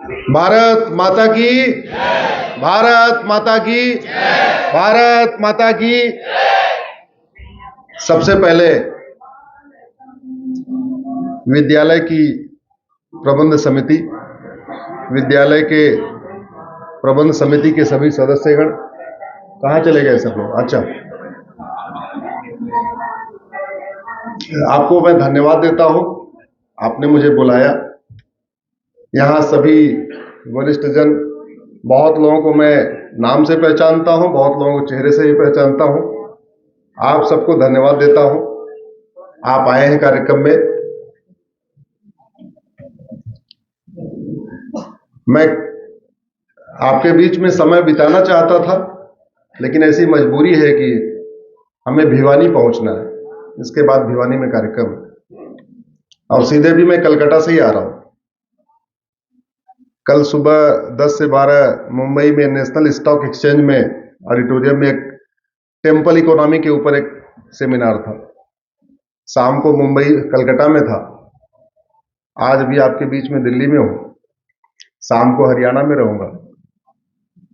भारत माता की, भारत माता की, भारत माता की। सबसे पहले विद्यालय की प्रबंध समिति, विद्यालय के प्रबंध समिति के सभी सदस्यगण, कहाँ चले गए सब लोग? अच्छा, आपको मैं धन्यवाद देता हूं, आपने मुझे बुलाया। यहाँ सभी वरिष्ठ जन, बहुत लोगों को मैं नाम से पहचानता हूं, बहुत लोगों को चेहरे से ही पहचानता हूं। आप सबको धन्यवाद देता हूं, आप आए हैं कार्यक्रम में। मैं आपके बीच में समय बिताना चाहता था, लेकिन ऐसी मजबूरी है कि हमें भिवानी पहुंचना है, इसके बाद भिवानी में कार्यक्रम है, और सीधे भी मैं कलकत्ता से ही आ रहा हूं। कल सुबह 10 से 12 मुंबई में नेशनल स्टॉक एक्सचेंज में ऑडिटोरियम में एक टेम्पल इकोनॉमी के ऊपर एक सेमिनार था। शाम को मुंबई कलकत्ता में था, आज भी आपके बीच में दिल्ली में हूं, शाम को हरियाणा में रहूंगा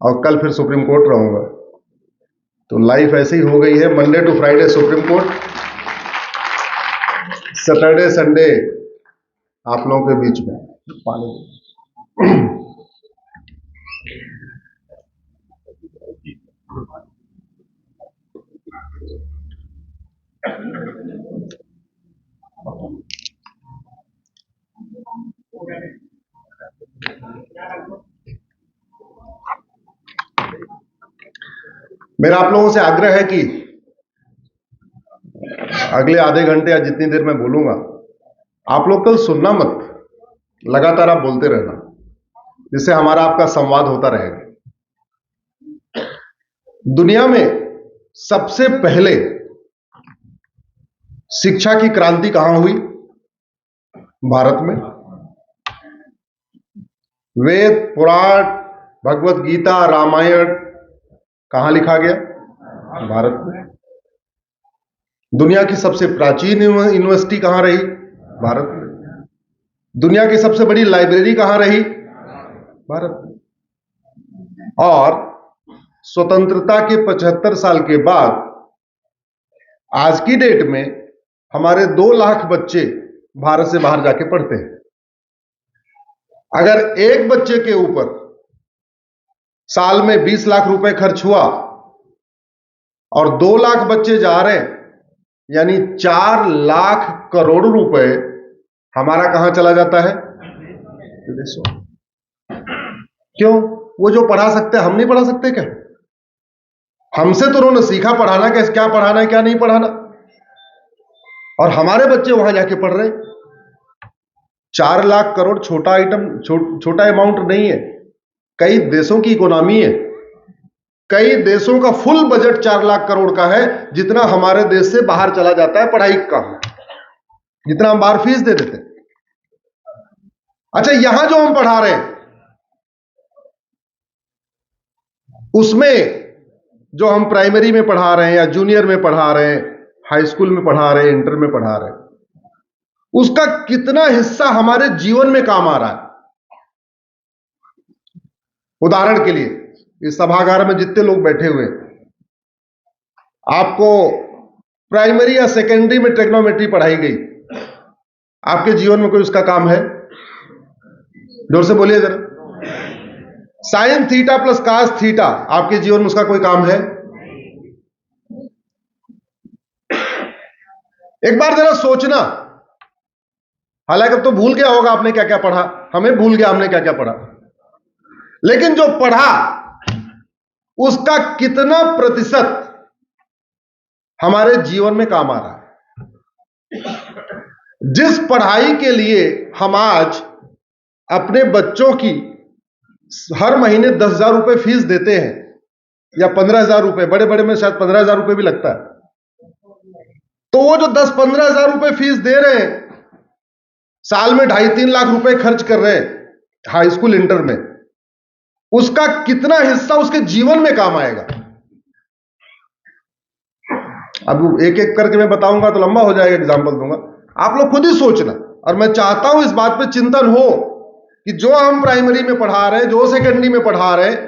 और कल फिर सुप्रीम कोर्ट रहूंगा। तो लाइफ ऐसी ही हो गई है, Monday to Friday Supreme Court, Saturday Sunday आप लोगों के बीच में। पानी मेरा आप लोगों से आग्रह है कि अगले आधे घंटे या जितनी देर मैं बोलूंगा, आप लोग कल सुनना मत, लगातार आप बोलते रहना, जिससे हमारा आपका संवाद होता रहेगा। दुनिया में सबसे पहले शिक्षा की क्रांति कहां हुई? भारत में। वेद, पुराण, भगवत गीता, रामायण कहां लिखा गया? भारत में। दुनिया की सबसे प्राचीन यूनिवर्सिटी कहां रही? भारत में। दुनिया की सबसे बड़ी लाइब्रेरी कहां रही? भारत में। और स्वतंत्रता के 75 साल के बाद आज की डेट में हमारे 2 लाख बच्चे भारत से बाहर जाके पढ़ते हैं। अगर एक बच्चे के ऊपर साल में 20 लाख रुपए खर्च हुआ और 2 लाख बच्चे जा रहे हैं, यानी 4 लाख करोड़ रुपए हमारा कहां चला जाता है? विदेशों। क्यों? वो जो पढ़ा सकते हैं, हम नहीं पढ़ा सकते क्या? हमसे तो उन्होंने सीखा पढ़ाना, कैसे, क्या पढ़ाना है क्या नहीं पढ़ाना, और हमारे बच्चे वहां जाके पढ़ रहे। 4 लाख करोड़ छोटा आइटम, छोटा अमाउंट नहीं है। कई देशों की इकोनॉमी है, कई देशों का फुल बजट 4 लाख करोड़ का है, जितना हमारे देश से बाहर चला जाता है पढ़ाई का, जितना हम बाहर फीस दे देते हैं। अच्छा, यहां जो हम पढ़ा रहे हैं उसमें जो हम प्राइमरी में पढ़ा रहे हैं या जूनियर में पढ़ा रहे हैं, हाई स्कूल में पढ़ा रहे हैं, इंटर में पढ़ा रहे हैं, उसका कितना हिस्सा हमारे जीवन में काम आ रहा है? उदाहरण के लिए इस सभागार में जितने लोग बैठे हुए, आपको प्राइमरी या सेकेंडरी में ट्रिग्नोमेट्री पढ़ाई गई, आपके जीवन में कोई उसका काम है? जोर से बोलिए जरा। Sine theta plus cos theta, आपके जीवन में उसका कोई काम है? एक बार जरा सोचना। हालांकि अब तो भूल गया होगा आपने क्या क्या पढ़ा, हमें भूल गया हमने क्या क्या पढ़ा, लेकिन जो पढ़ा उसका कितना प्रतिशत हमारे जीवन में काम आ रहा है? जिस पढ़ाई के लिए हम आज अपने बच्चों की हर महीने 10,000 रुपए फीस देते हैं, या 15,000 रुपए, बड़े बड़े में शायद 15,000 रुपए भी लगता है, तो वो जो 10-15,000 रुपए फीस दे रहे हैं, साल में 2.5-3 लाख रुपए खर्च कर रहे हैं हाई स्कूल इंटर में, उसका कितना हिस्सा उसके जीवन में काम आएगा? अब एक एक करके मैं बताऊंगा तो लंबा हो जाएगा, एग्जांपल दूंगा, आप लोग खुद ही सोचना। और मैं चाहता हूं इस बात पे चिंतन हो कि जो हम प्राइमरी में पढ़ा रहे हैं, जो सेकेंडरी में पढ़ा रहे हैं,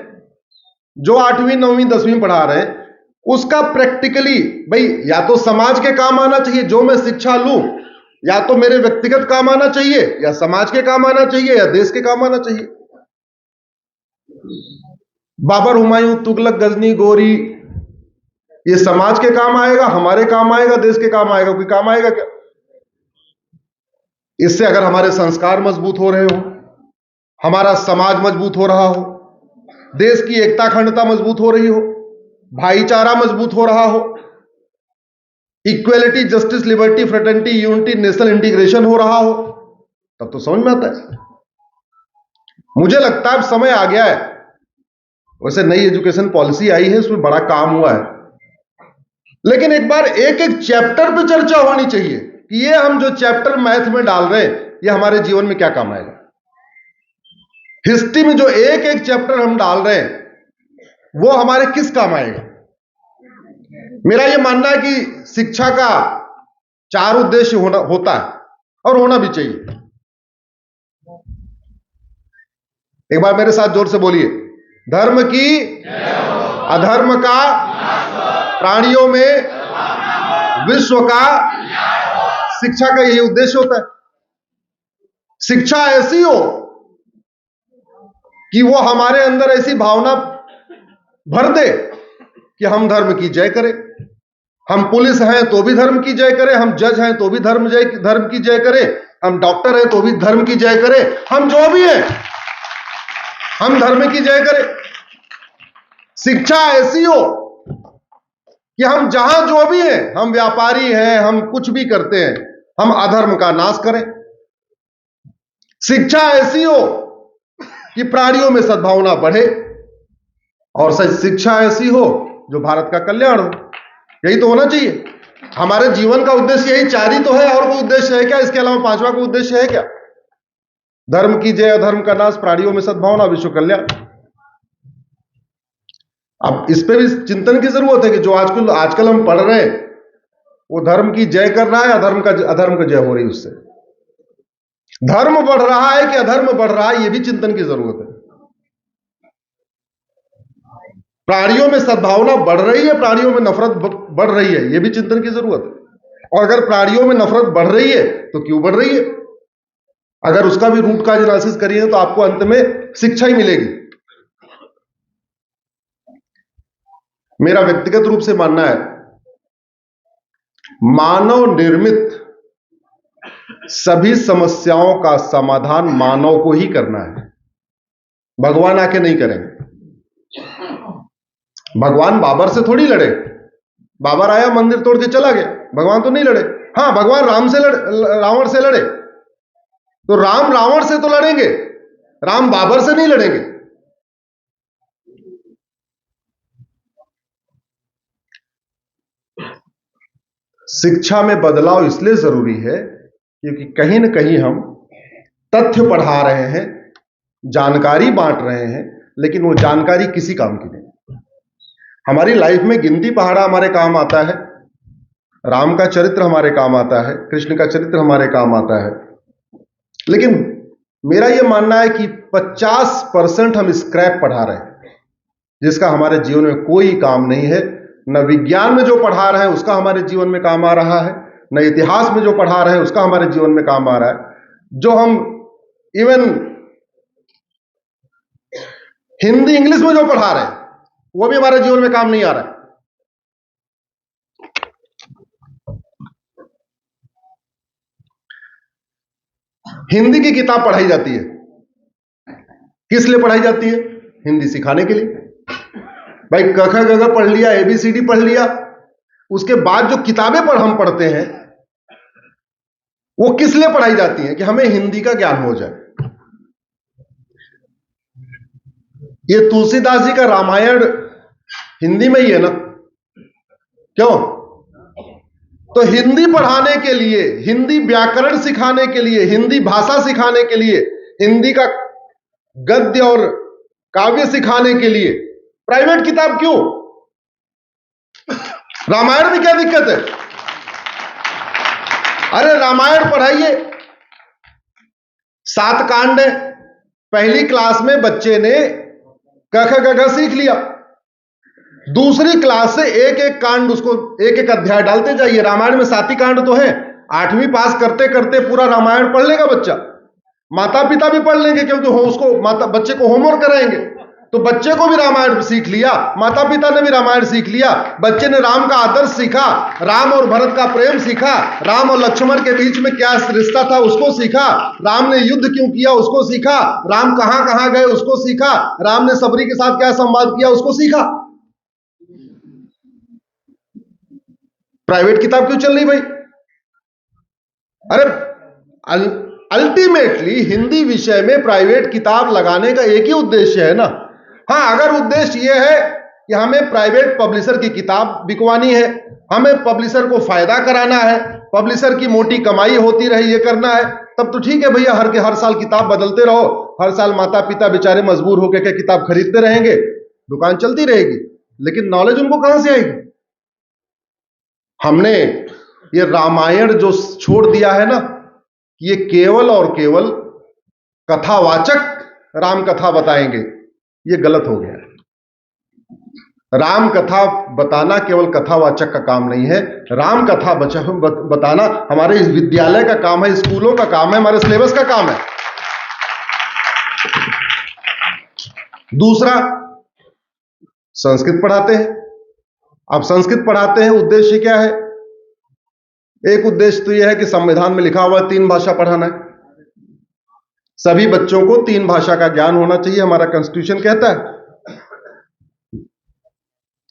जो 8वीं 9वीं 10वीं पढ़ा रहे हैं, उसका प्रैक्टिकली भाई या तो समाज के काम आना चाहिए, जो मैं शिक्षा लूं या तो मेरे व्यक्तिगत काम आना चाहिए, या समाज के काम आना चाहिए, या देश के काम आना चाहिए। बाबर, हुमायूं, तुगलक, गजनी, गोरी, ये समाज के काम आएगा, हमारे काम आएगा, देश के काम आएगा? कोई काम आएगा क्या? इससे अगर हमारे संस्कार मजबूत हो रहे हो, हमारा समाज मजबूत हो रहा हो, देश की एकता अखंडता मजबूत हो रही हो, भाईचारा मजबूत हो रहा हो, equality, justice, liberty, fraternity, unity, national integration हो रहा हो, तब तो समझ में आता है। मुझे लगता है अब समय आ गया है। वैसे नई एजुकेशन पॉलिसी आई है, उसमें बड़ा काम हुआ है, लेकिन एक बार एक एक चैप्टर पे चर्चा होनी चाहिए कि ये हम जो चैप्टर मैथ में डाल रहे हैं, ये हमारे जीवन में क्या काम आएगा। हिस्ट्री में जो एक एक चैप्टर हम डाल रहे हैं, वो हमारे किस काम आएगा। मेरा यह मानना है कि शिक्षा का 4 उद्देश्य होता है और होना भी चाहिए। एक बार मेरे साथ जोर से बोलिए, धर्म की अधर्म का, प्राणियों में विश्व का। शिक्षा का यही उद्देश्य होता है। शिक्षा ऐसी हो कि वो हमारे अंदर ऐसी भावना भर दे कि हम धर्म की जय करें। हम पुलिस हैं तो भी धर्म की जय करें, हम जज हैं तो भी धर्म की जय करें, हम डॉक्टर हैं तो भी धर्म की जय करें, हम जो भी हैं हम धर्म की जय करें। शिक्षा ऐसी हो कि हम जहां जो भी हैं, हम व्यापारी हैं, हम कुछ भी करते हैं, हम अधर्म का नाश करें। शिक्षा ऐसी हो कि प्राणियों में सद्भावना बढ़े, और शिक्षा ऐसी हो जो भारत का कल्याण हो। यही तो होना चाहिए। हमारे जीवन का उद्देश्य यही 4 ही तो है, और कोई उद्देश्य है क्या? इसके अलावा 5वां कोई उद्देश्य है क्या? धर्म की जय, अधर्म का नाश, प्राणियों में सद्भावना, विश्व कल्याण। अब इस पे भी चिंतन की जरूरत है कि जो आजकल हम पढ़ रहे हैं, वो धर्म की जय कर रहा है, अधर्म का जय हो रही है उससे। धर्म बढ़ रहा है कि अधर्म बढ़ रहा है, ये भी चिंतन की जरूरत है। प्राणियों में सद्भावना बढ़ रही है, प्राणियों में नफरत बढ़ रही है, यह भी चिंतन की जरूरत है। और अगर प्राणियों में नफरत बढ़ रही है तो क्यों बढ़ रही है? अगर उसका भी रूट काज एनालिसिस करिए तो आपको अंत में शिक्षा ही मिलेगी। मेरा व्यक्तिगत रूप से मानना है, मानव निर्मित सभी समस्याओं का समाधान मानव को ही करना है, भगवान आके नहीं करेंगे। भगवान बाबर से थोड़ी लड़े। बाबर आया, मंदिर तोड़ के चला गया, भगवान तो नहीं लड़े। हां, भगवान रावण से लड़े, तो राम रावण से तो लड़ेंगे, राम बाबर से नहीं लड़ेंगे। शिक्षा में बदलाव इसलिए जरूरी है क्योंकि कहीं ना कहीं हम तथ्य पढ़ा रहे हैं, जानकारी बांट रहे हैं, लेकिन वो जानकारी किसी काम की नहीं। हमारी लाइफ में गिनती पहाड़ा हमारे काम आता है, राम का चरित्र हमारे काम आता है, कृष्ण का चरित्र हमारे काम आता है, लेकिन मेरा यह मानना है कि 50% हम स्क्रैप पढ़ा रहे हैं, जिसका हमारे जीवन में कोई काम नहीं है। न विज्ञान में जो पढ़ा रहे हैं उसका हमारे जीवन में काम आ रहा है, न इतिहास में जो पढ़ा रहे हैं उसका हमारे जीवन में काम आ रहा है। जो हम इवन हिंदी इंग्लिश में जो पढ़ा रहे हैं वो भी हमारे जीवन में काम नहीं आ रहा है। हिंदी की किताब पढ़ाई जाती है, किस लिए पढ़ाई जाती है? हिंदी सिखाने के लिए। भाई क ख ग घ पढ़ लिया, ABCD पढ़ लिया, उसके बाद जो किताबें हम पढ़ते हैं वो किस लिए पढ़ाई जाती हैं? कि हमें हिंदी का ज्ञान हो जाए। ये तुलसीदास जी का रामायण हिंदी में ही है ना, क्यों? तो हिंदी पढ़ाने के लिए, हिंदी व्याकरण सिखाने के लिए, हिंदी भाषा सिखाने के लिए, हिंदी का गद्य और काव्य सिखाने के लिए प्राइवेट किताब क्यों? रामायण में क्या दिक्कत है? अरे रामायण पढ़ाइए, 7 कांड है, पहली क्लास में बच्चे ने क ख ग घ सीख लिया, दूसरी क्लास से एक एक कांड, उसको एक एक अध्याय डालते जाइए। रामायण में 7 ही कांड तो है, 8वीं पास करते करते पूरा रामायण पढ़ लेगा बच्चा। माता पिता भी पढ़ लेंगे, क्योंकि उसको बच्चे को होमवर्क कराएंगे, तो बच्चे को भी रामायण सीख लिया, माता पिता ने भी रामायण सीख लिया। बच्चे ने राम का आदर्श सीखा, राम और भरत का प्रेम सीखा, राम और लक्ष्मण के बीच में क्या रिश्ता था उसको सीखा, राम ने युद्ध क्यों किया उसको सीखा, राम कहां कहां गए उसको सीखा, राम ने सबरी के साथ क्या संवाद किया उसको सीखा। प्राइवेट किताब क्यों चल रही भाई? अरे अल्टीमेटली हिंदी विषय में प्राइवेट किताब लगाने का एक ही उद्देश्य है ना। हाँ, अगर उद्देश्य यह है कि हमें प्राइवेट पब्लिशर की किताब बिकवानी है, हमें पब्लिशर को फायदा कराना है, पब्लिशर की मोटी कमाई होती रहे, ये करना है, तब तो ठीक है भैया, हर साल किताब बदलते रहो, हर साल माता पिता बेचारे मजबूर होकर के किताब खरीदते रहेंगे, दुकान चलती रहेगी, लेकिन नॉलेज उनको कहां से आएगी? हमने ये रामायण जो छोड़ दिया है ना, ये केवल और केवल कथावाचक राम कथा बताएंगे, ये गलत हो गया है। राम कथा बताना केवल कथावाचक का काम नहीं है, राम कथा बताना हमारे इस विद्यालय का काम है, स्कूलों का काम है, हमारे सिलेबस का काम है। दूसरा, संस्कृत पढ़ाते हैं। अब संस्कृत पढ़ाते हैं, उद्देश्य क्या है? एक उद्देश्य तो यह है कि संविधान में लिखा हुआ 3 भाषा पढ़ाना है, सभी बच्चों को 3 भाषा का ज्ञान होना चाहिए, हमारा कॉन्स्टिट्यूशन कहता है।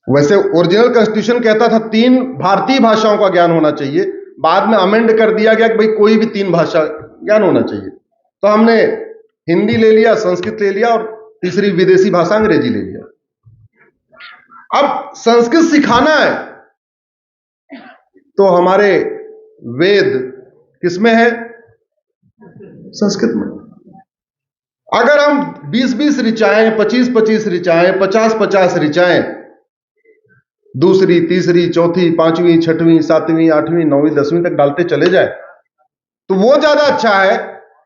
वैसे ओरिजिनल कॉन्स्टिट्यूशन कहता था 3 भारतीय भाषाओं का ज्ञान होना चाहिए, बाद में अमेंड कर दिया गया कि भाई कोई भी 3 भाषा ज्ञान होना चाहिए। तो हमने हिंदी ले लिया, संस्कृत ले लिया और तीसरी विदेशी भाषा अंग्रेजी ले लिया। अब संस्कृत सिखाना है तो हमारे वेद किसमें है? संस्कृत में। अगर हम 20-20 ऋचाएं, 25-25 ऋचाएं, 50-50 ऋचाएं दूसरी, तीसरी, चौथी, 5वीं, 6वीं, 7वीं, 8वीं, 9वीं, 10वीं तक डालते चले जाए तो वो ज्यादा अच्छा है,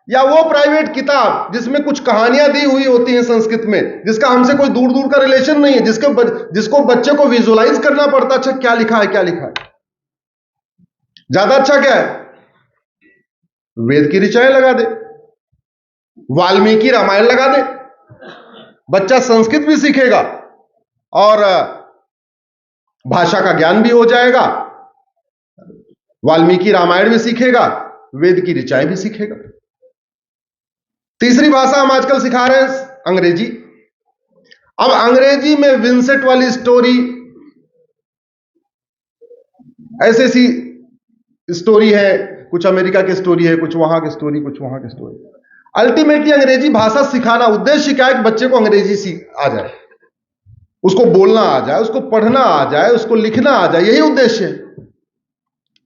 या वो प्राइवेट किताब जिसमें कुछ कहानियां दी हुई होती हैं संस्कृत में, जिसका हमसे कोई दूर दूर का रिलेशन नहीं है, जिसको बच्चे को विजुअलाइज करना पड़ता, अच्छा क्या लिखा है, क्या लिखा है। ज्यादा अच्छा क्या है? वेद की ऋचाएं लगा दे, वाल्मीकि रामायण लगा दे, बच्चा संस्कृत भी सीखेगा और भाषा का ज्ञान भी हो जाएगा, वाल्मीकि रामायण भी सीखेगा, वेद की ऋचाएं भी सीखेगा। तीसरी भाषा हम आजकल सिखा रहे हैं अंग्रेजी। अब अंग्रेजी में विंसेंट वाली स्टोरी, ऐसी सी स्टोरी है, कुछ अमेरिका की स्टोरी है, कुछ वहां की स्टोरी, कुछ वहां की स्टोरी। अल्टीमेटली अंग्रेजी भाषा सिखाना उद्देश्य क्या है? कि बच्चे को अंग्रेजी आ जाए, उसको बोलना आ जाए, उसको पढ़ना आ जाए, उसको लिखना आ जाए, यही उद्देश्य है।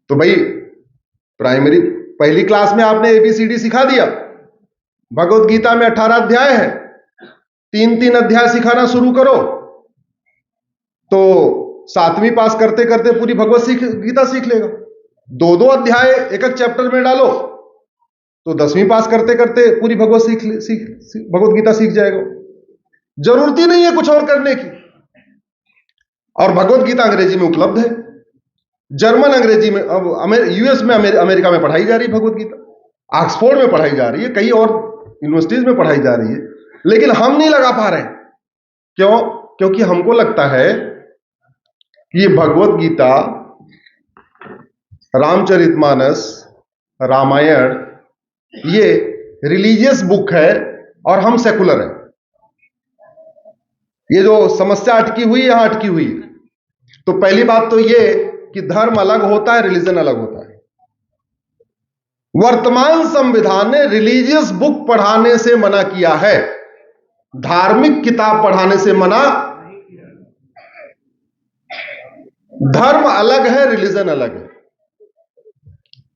तो भाई प्राइमरी पहली क्लास में आपने ABCD सिखा दिया, भगवत गीता में 18 अध्याय है, 3-3 अध्याय सिखाना शुरू करो तो 7वीं पास करते करते पूरी भगवत गीता सीख लेगा। 2-2 अध्याय एक एक चैप्टर में डालो तो 10वीं पास करते करते पूरी भगवत गीता सीख जाएगा। जरूरत ही नहीं है कुछ और करने की। और भगवत गीता अंग्रेजी में उपलब्ध है, जर्मन अंग्रेजी में, अब US में, अमेरिका में पढ़ाई जा रही भगवत गीता, ऑक्सफोर्ड में पढ़ाई जा रही है, कई और यूनिवर्सिटीज में पढ़ाई जा रही है, लेकिन हम नहीं लगा पा रहे। क्यों? क्योंकि हमको लगता है कि ये भगवत गीता, रामचरितमानस, रामायण ये रिलीजियस बुक है और हम सेकुलर हैं। ये जो समस्या अटकी हुई है, यहां अटकी हुई है। तो पहली बात तो ये कि धर्म अलग होता है, रिलीजन अलग होता है। वर्तमान संविधान ने रिलीजियस बुक पढ़ाने से मना किया है, धार्मिक किताब पढ़ाने से मना। धर्म अलग है, रिलीजन अलग है।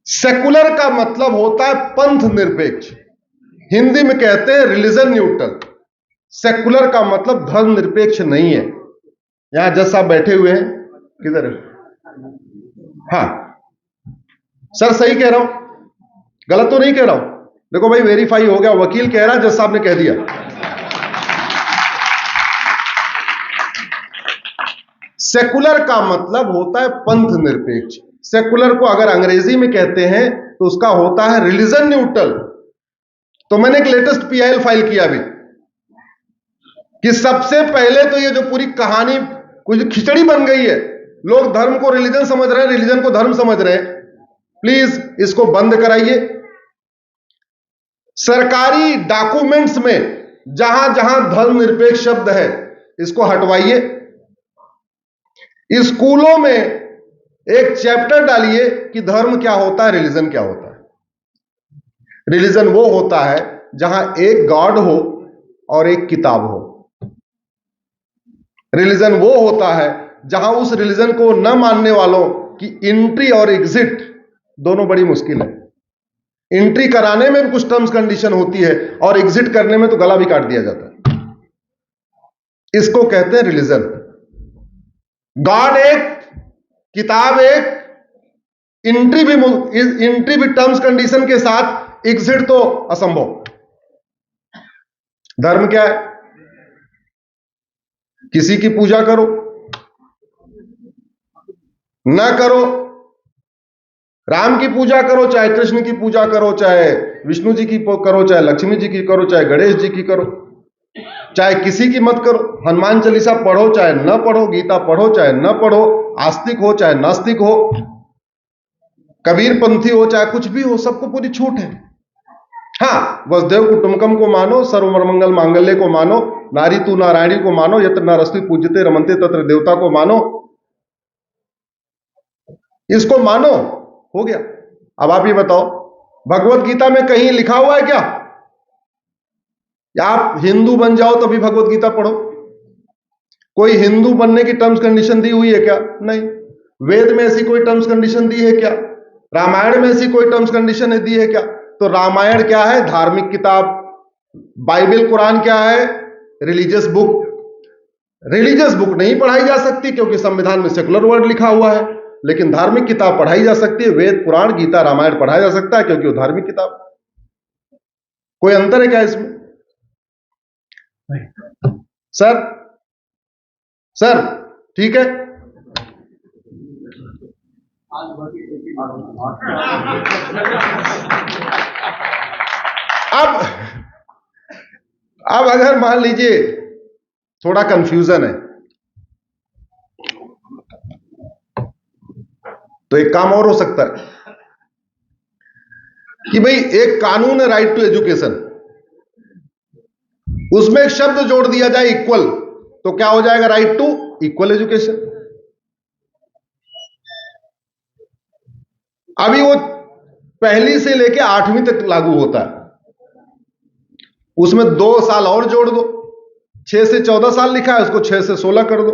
सेकुलर का मतलब होता है पंथ निरपेक्ष, हिंदी में कहते हैं रिलीजन न्यूट्रल। सेकुलर का मतलब धर्म निरपेक्ष नहीं है। यहां जज साहब बैठे हुए हैं, किधर है? हाँ सर, सही कह रहा हूं, गलत तो नहीं कह रहा हूं? देखो भाई, वेरीफाई हो गया, वकील कह रहा, जज साहब ने कह दिया। सेकुलर का मतलब होता है पंथ निरपेक्ष। सेकुलर को अगर अंग्रेजी में कहते हैं तो उसका होता है रिलीजन न्यूट्रल। तो मैंने एक लेटेस्ट पीआईएल फाइल किया अभी कि सबसे पहले तो ये जो पूरी कहानी कुछ खिचड़ी बन गई है, लोग धर्म को रिलीजन समझ रहे हैं, रिलीजन को धर्म समझ रहे हैं, प्लीज इसको बंद कराइए। सरकारी डॉक्यूमेंट्स में जहां जहां धर्म निरपेक्ष शब्द है इसको हटवाइए। स्कूलों में एक चैप्टर डालिए कि धर्म क्या होता है, रिलीजन क्या होता है। रिलीजन वो होता है जहां एक गॉड हो और एक किताब हो। रिलीजन वो होता है जहां उस रिलीजन को न मानने वालों की एंट्री और एग्जिट दोनों बड़ी मुश्किल है। एंट्री कराने में भी कुछ टर्म्स कंडीशन होती है और एग्जिट करने में तो गला भी काट दिया जाता है। इसको कहते हैं रिलीजन। गॉड एक, किताब एक, एंट्री भी टर्म्स कंडीशन के साथ, एग्जिट तो असंभव। धर्म क्या है? किसी की पूजा करो ना करो, राम की पूजा करो, चाहे कृष्ण की पूजा करो, चाहे विष्णु जी की करो, चाहे लक्ष्मी जी की करो, चाहे गणेश जी की करो, चाहे किसी की मत करो। हनुमान चालीसा पढ़ो चाहे न पढ़ो, गीता पढ़ो चाहे न पढ़ो, आस्तिक हो चाहे नास्तिक हो, कबीर पंथी हो चाहे कुछ भी हो, सबको पूरी छूट है। हाँ, वसुदेव कुटुंबकम को मानो, सर्वमंगल मांगल्य को मानो, नारी तू नारायणी को मानो, यत्र नरस्ति पूज्यते रमन्ते तत्र देवता को मानो, इसको मानो, हो गया। अब आप ये बताओ, भगवत गीता में कहीं लिखा हुआ है क्या या आप हिंदू बन जाओ तभी भगवत गीता पढ़ो? कोई हिंदू बनने की टर्म्स कंडीशन दी हुई है क्या? नहीं। वेद में ऐसी कोई टर्म्स कंडीशन दी है क्या? रामायण में ऐसी कोई टर्म्स कंडीशन दी है क्या? तो रामायण क्या है? धार्मिक किताब। बाइबल कुरान क्या है? Religious book. रिलीजियस बुक नहीं पढ़ाई जा सकती क्योंकि संविधान में सेकुलर वर्ड लिखा हुआ है, लेकिन धार्मिक किताब पढ़ाई जा सकती है। वेद पुराण गीता रामायण पढ़ाया जा सकता है क्योंकि वो धार्मिक किताब। कोई अंतर है क्या इसमें? सर सर ठीक है। अब अगर मान लीजिए थोड़ा कंफ्यूजन है तो एक काम और हो सकता है कि भाई एक कानून है राइट टू एजुकेशन, उसमें एक शब्द जोड़ दिया जाए इक्वल, तो क्या हो जाएगा? Right to equal education. अभी वो पहली से लेके 8वीं तक लागू होता है, उसमें 2 साल और जोड़ दो, 6 से 14 साल लिखा है, उसको 6 से 16 कर दो,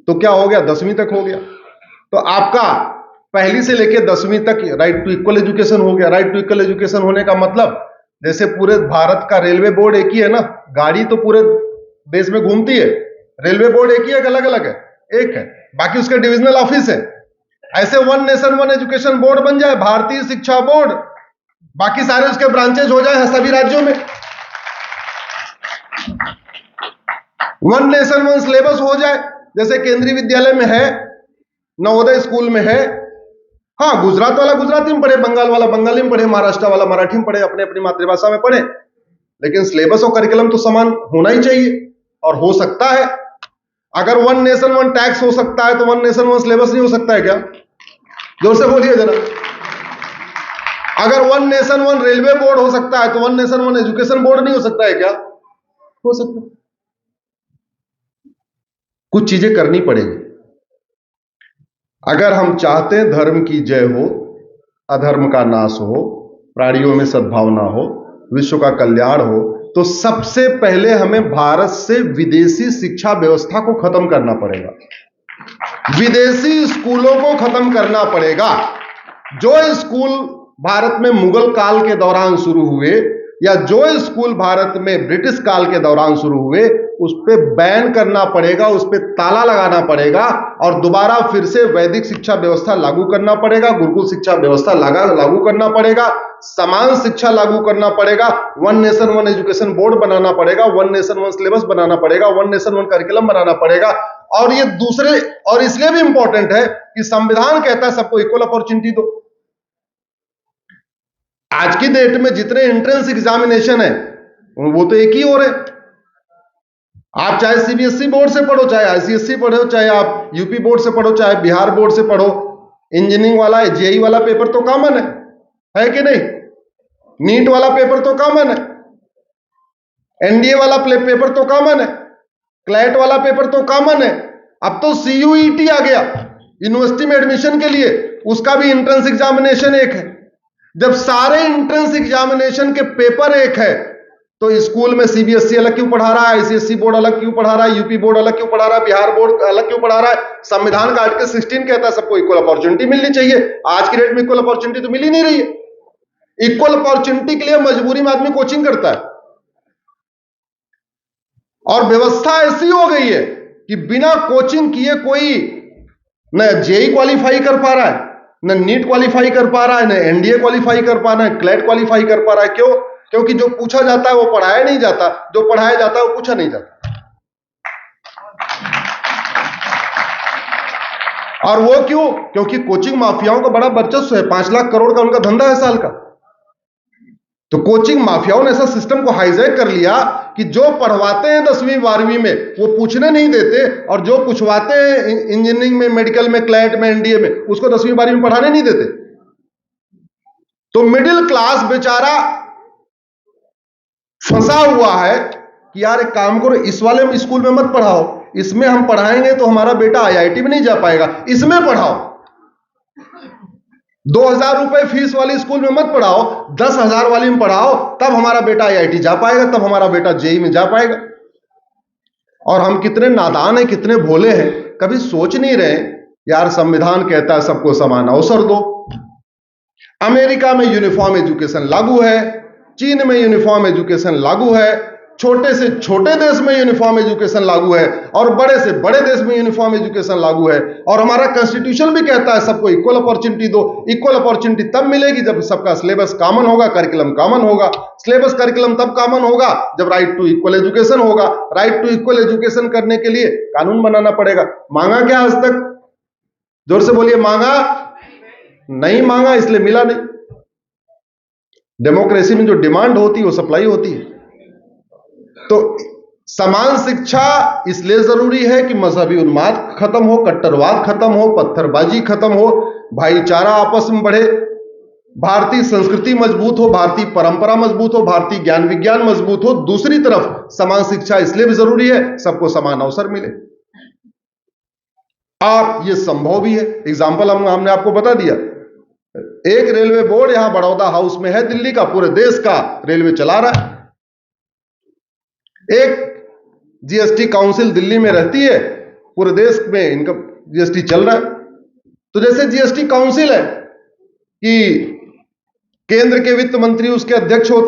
तो क्या हो गया? 10वीं तक हो गया। तो आपका पहली से लेके 10वीं तक राइट टू इक्वल एजुकेशन हो गया। राइट टू इक्वल एजुकेशन होने का मतलब जैसे पूरे भारत का रेलवे बोर्ड एक ही है ना, गाड़ी तो पूरे देश में घूमती है, रेलवे बोर्ड एक ही है, अलग अलग है? एक है, बाकी उसके डिविजनल ऑफिस है। ऐसे one nation one education board बन जाए, भारतीय शिक्षा बोर्ड, बाकी सारे उसके ब्रांचेज हो जाए सभी राज्यों में। वन नेशन वन सिलेबस हो जाए, जैसे केंद्रीय विद्यालय में है, नवोदय स्कूल में है। हाँ, गुजरात वाला गुजराती में पढ़े, बंगाल वाला बंगाली में पढ़े, महाराष्ट्र वाला मराठी में पढ़े, अपने अपनी मातृभाषा में पढ़े, लेकिन सिलेबस और करिकुलम तो समान होना ही चाहिए। और हो सकता है, अगर वन नेशन वन टैक्स हो सकता है तो वन नेशन वन सिलेबस नहीं हो सकता है क्या? जोर से बोलिए जरा। अगर one nation one railway board हो सकता है तो one nation one education board नहीं हो सकता है क्या? हो सकता है। कुछ चीजें करनी पड़ेगी अगर हम चाहते हैं धर्म की जय हो, अधर्म का नाश हो, प्राणियों में सद्भावना हो, विश्व का कल्याण हो, तो सबसे पहले हमें भारत से विदेशी शिक्षा व्यवस्था को खत्म करना पड़ेगा। विदेशी स्कूलों को खत्म करना पड़ेगा। जो स्कूल भारत में मुगल काल के दौरान शुरू हुए, या जो स्कूल भारत में ब्रिटिश काल के दौरान शुरू हुए उस पे बैन करना पड़ेगा, उस पे ताला लगाना पड़ेगा और दोबारा फिर से वैदिक शिक्षा व्यवस्था लागू करना पड़ेगा, गुरुकुल शिक्षा व्यवस्था लागू करना पड़ेगा, समान शिक्षा लागू करना पड़ेगा, one nation one education board बनाना पड़ेगा, वन नेशन वन सिलेबस बनाना पड़ेगा, वन नेशन वन करिकुलम बनाना पड़ेगा। और ये दूसरे और इसलिए भी इंपॉर्टेंट है कि संविधान कहता है सबको इक्वल अपॉर्चुनिटी दो। आज की डेट में जितने एंट्रेंस एग्जामिनेशन है वो तो एक ही हो रहे। आप चाहे सीबीएसई बोर्ड से पढ़ो, चाहे आईसीएसई पढ़ो, चाहे आप यूपी बोर्ड से पढ़ो, चाहे बिहार बोर्ड से पढ़ो, इंजीनियरिंग वाला जेईई वाला पेपर तो कॉमन है कि नहीं? नीट वाला पेपर तो कॉमन है, एनडीए वाला पेपर तो कॉमन है, क्लैट वाला पेपर तो कॉमन है। अब तो सीयूईटी आ गया यूनिवर्सिटी में एडमिशन के लिए, उसका भी एंट्रेंस एग्जामिनेशन एक है। जब सारे एंट्रेंस एग्जामिनेशन के पेपर एक है तो स्कूल में सीबीएसई अलग क्यों पढ़ा रहा है, आईसीएसई बोर्ड अलग क्यों पढ़ा रहा है, यूपी बोर्ड अलग क्यों पढ़ा रहा है, बिहार बोर्ड अलग क्यों पढ़ा रहा है? संविधान का आर्टिकल 16 कहता है सबको इक्वल अपॉर्चुनिटी मिलनी चाहिए। आज की डेट में इक्वल अपॉर्चुनिटी तो मिल ही नहीं रही है। इक्वल अपॉर्चुनिटी के लिए मजबूरी में आदमी कोचिंग करता है और व्यवस्था ऐसी हो गई है कि बिना कोचिंग किए कोई न जेईई क्वालिफाई कर पा रहा है, न नीट क्वालिफाई कर पा रहा है, न एनडीए क्वालिफाई कर पा रहा है, क्लैट क्वालिफाई कर पा रहा है। क्यों? क्योंकि जो पूछा जाता है वो पढ़ाया नहीं जाता, जो पढ़ाया जाता है वो पूछा नहीं जाता। और वो क्यों? क्योंकि कोचिंग माफियाओं का बड़ा वर्चस्व है, 5 लाख करोड़ का उनका धंधा है साल का। तो कोचिंग माफियाओं ने ऐसा सिस्टम को हाईजैक कर लिया कि जो पढ़वाते हैं 10वीं 12वीं में वो पूछने नहीं देते, और जो पूछवाते हैं इंजीनियरिंग में, मेडिकल में, क्लैट में, एनडीए में, उसको 10वीं 12वीं में पढ़ाने नहीं देते। तो मिडिल क्लास बेचारा फंसा हुआ है कि यार एक काम करो, इस वाले स्कूल में मत पढ़ाओ, इसमें हम पढ़ाएंगे तो हमारा बेटा आईआईटी में नहीं जा पाएगा, इसमें पढ़ाओ। 2000 रुपए फीस वाली स्कूल में मत पढ़ाओ, 10,000 वाली में पढ़ाओ, तब हमारा बेटा आईआईटी जा पाएगा, तब हमारा बेटा जेईई में जा पाएगा। और हम कितने नादान हैं, कितने भोले हैं, कभी सोच नहीं रहे यार संविधान कहता है सबको समान अवसर दो। अमेरिका में यूनिफॉर्म एजुकेशन लागू है, चीन में यूनिफॉर्म एजुकेशन लागू है, छोटे से छोटे देश में यूनिफॉर्म एजुकेशन लागू है, और बड़े से बड़े देश में यूनिफॉर्म एजुकेशन लागू है। और हमारा कॉन्स्टिट्यूशन भी कहता है सबको इक्वल अपॉर्चुनिटी दो। इक्वल अपॉर्चुनिटी तब मिलेगी जब सबका सिलेबस कॉमन होगा, करिकुलम कॉमन होगा। सिलेबस करिकुलम तब कॉमन होगा जब राइट टू इक्वल एजुकेशन होगा। राइट टू इक्वल एजुकेशन करने के लिए कानून बनाना पड़ेगा। मांगा क्या आज तक? जोर से बोलिए, मांगा नहीं? मांगा इसलिए मिला नहीं। डेमोक्रेसी में जो डिमांड होती है वो सप्लाई होती है। तो समान शिक्षा इसलिए जरूरी है कि मजहबी उन्माद खत्म हो, कट्टरवाद खत्म हो, पत्थरबाजी खत्म हो, भाईचारा आपस में बढ़े, भारतीय संस्कृति मजबूत हो, भारतीय परंपरा मजबूत हो, भारतीय ज्ञान विज्ञान मजबूत हो। दूसरी तरफ समान शिक्षा इसलिए भी जरूरी है सबको समान अवसर मिले, और यह संभव भी है। एग्जाम्पल हमने आपको बता दिया। एक रेलवे बोर्ड यहां बड़ौदा हाउस में है, दिल्ली का, पूरे देश का रेलवे चला रहा है। एक जीएसटी काउंसिल दिल्ली में रहती है, पूरे देश में इनका जीएसटी चल रहा है। तो जैसे जीएसटी काउंसिल है कि केंद्र के वित्त मंत्री उसके अध्यक्ष होते